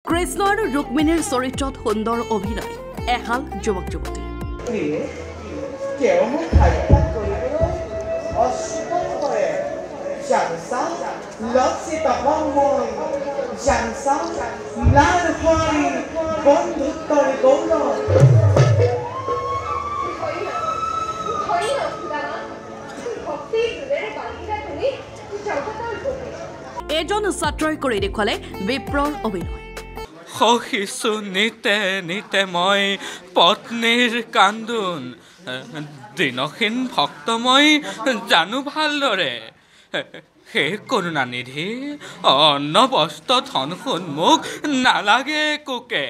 কৃষ্ণ আৰু ৰুক্মিণীৰ চৰিত্ৰত সুন্দৰ অভিনয় এহাল যুৱক যুৱতী এজন ছাত্ৰই কৰি দেখুৱালে বিপ্ৰৰ অভিনয় সহিছো নিতে নিতে মই পত্নীৰ কান্দোন দিনহীন ভক্ত মই জানো ভালদৰে হে কৰুণানিধি অন্ন বস্ত্ৰ ধন সন্মুখ নালাগে কোকে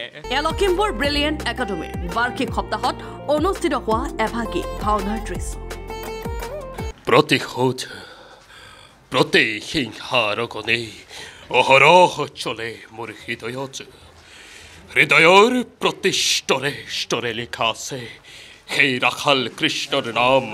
লখিমপুৰ ব্ৰিলিয়েণ্ট একাডেমীৰ বাৰ্ষিক সপ্তাহত অনুষ্ঠিত হোৱা এভাগী ভাওনাৰ দৃশ্য প্ৰতিশোধ প্ৰতিহিংসাৰ গণে অহৰহ চলে মোৰ হৃদয়ত হৃদয়ৰ প্ৰতিষ্টৰে ষ্টৰে লিখা আছে সেই ৰাখাল কৃষ্ণৰ নাম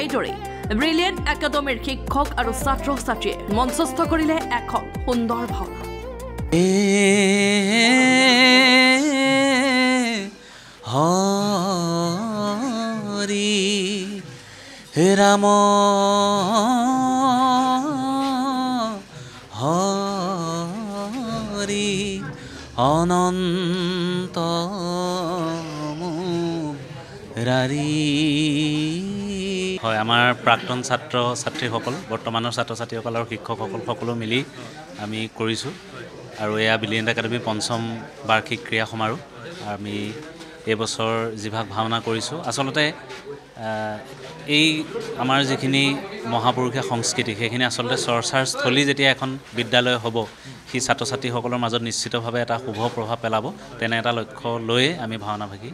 এইদৰে ব্ৰিলিয়েণ্ট একাডেমীৰ শিক্ষক আৰু ছাত্ৰ ছাত্ৰীয়ে মঞ্চস্থ কৰিলে এখন সুন্দৰ ভাওনা হৰি ৰাম হৰি অনন্ত হয় আমাৰ প্ৰাক্তন ছাত্ৰ ছাত্ৰীসকল বৰ্তমানৰ ছাত্ৰ ছাত্ৰীসকল আৰু শিক্ষকসকল সকলো মিলি আমি কৰিছোঁ আৰু এয়া ব্ৰিলিয়েণ্ট একাডেমী পঞ্চম বাৰ্ষিক ক্ৰীড়া সমাৰোহ আমি এই বছৰ যিভাগ ভাওনা কৰিছোঁ আচলতে এই আমাৰ যিখিনি মহাপুৰুষীয়া সংস্কৃতি সেইখিনি আচলতে চৰ্চাৰ স্থলী যেতিয়া এখন বিদ্যালয় হ'ব সেই ছাত্ৰ ছাত্ৰীসকলৰ মাজত নিশ্চিতভাৱে এটা শুভ প্ৰভাৱ পেলাব তেনে এটা লক্ষ্য লৈয়ে আমি ভাওনাভাগী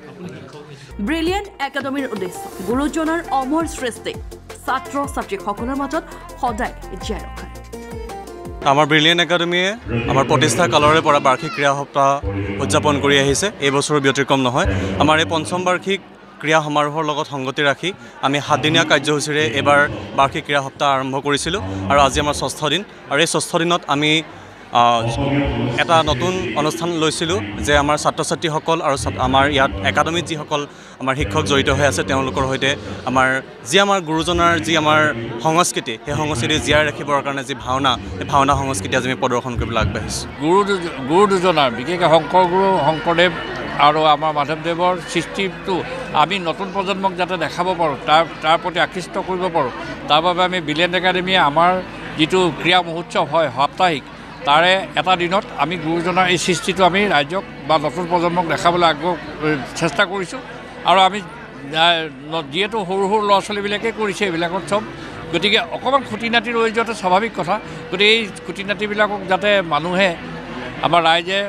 ব্ৰিলিয়েণ্ট একাডেমীৰ উদ্দেশ্য গুৰুজনাৰ অমৰ সৃষ্টি ছাত্ৰ ছাত্ৰীসকলৰ মাজত সদায় জীয়াই ৰখা আমাৰ ব্ৰিলিয়েণ্ট একাডেমীয়ে আমাৰ প্ৰতিষ্ঠা কালৰে পৰা বাৰ্ষিক ক্ৰীড়া সপ্তাহ উদযাপন কৰি আহিছে এই বছৰৰ ব্যতিক্ৰম নহয় আমাৰ এই পঞ্চম বাৰ্ষিক ক্ৰীড়া সমাৰোহৰ লগত সংগতি ৰাখি আমি 7 দিনীয়া কাৰ্যসূচীৰে এবাৰ বাৰ্ষিক ক্ৰীড়া সপ্তাহ আৰম্ভ কৰিছিলোঁ আৰু আজি আমাৰ 6ষ্ঠ দিন আৰু এই 6ষ্ঠ দিনত আমি এটা নতুন অনুষ্ঠান লৈছিলোঁ যে আমাৰ ছাত্ৰ ছাত্ৰীসকল আৰু আমাৰ ইয়াত একাডেমীত যিসকল আমাৰ শিক্ষক জড়িত হৈ আছে তেওঁলোকৰ সৈতে আমাৰ গুৰুজনাৰ যি আমাৰ সংস্কৃতি সেই সংস্কৃতি জীয়াই ৰাখিবৰ কাৰণে যি ভাওনা সেই ভাওনা সংস্কৃতি আজি আমি প্ৰদৰ্শন কৰিবলৈ আগবাঢ়িছোঁ গুৰু দুজনাৰ বিশেষকৈ শংকৰদেৱ আৰু আমাৰ মাধৱদেৱৰ সৃষ্টিটো আমি নতুন প্ৰজন্মক যাতে দেখাব পাৰোঁ তাৰ প্ৰতি আকৃষ্ট কৰিব পাৰোঁ তাৰ বাবে আমি ব্ৰিলিয়েণ্ট একাডেমীয়ে আমাৰ যিটো ক্ৰীড়া মহোৎসৱ হয় সাপ্তাহিক তাৰে এটা দিনত আমি গুৰুজনাৰ এই সৃষ্টিটো আমি ৰাইজক বা নতুন প্ৰজন্মক দেখাবলৈ চেষ্টা কৰিছোঁ আৰু আমি যিহেতু সৰু সৰু ল'ৰা ছোৱালীবিলাকেই কৰিছে এইবিলাকত চব গতিকে অকণমান খুটি নাতি ৰৈ যোৱাটো স্বাভাৱিক কথা গতিকে এই খুটি নাতিবিলাকক যাতে মানুহে আমাৰ ৰাইজে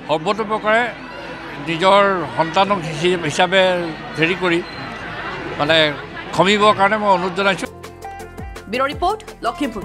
সৰ্বতোপ্ৰকাৰে নিজৰ সন্তানক হিচাপে হেৰি কৰি মানে খমিবৰ কাৰণে মই অনুৰোধ জনাইছোঁ ব্যুৰ ৰিপৰ্ট লখিমপুৰ।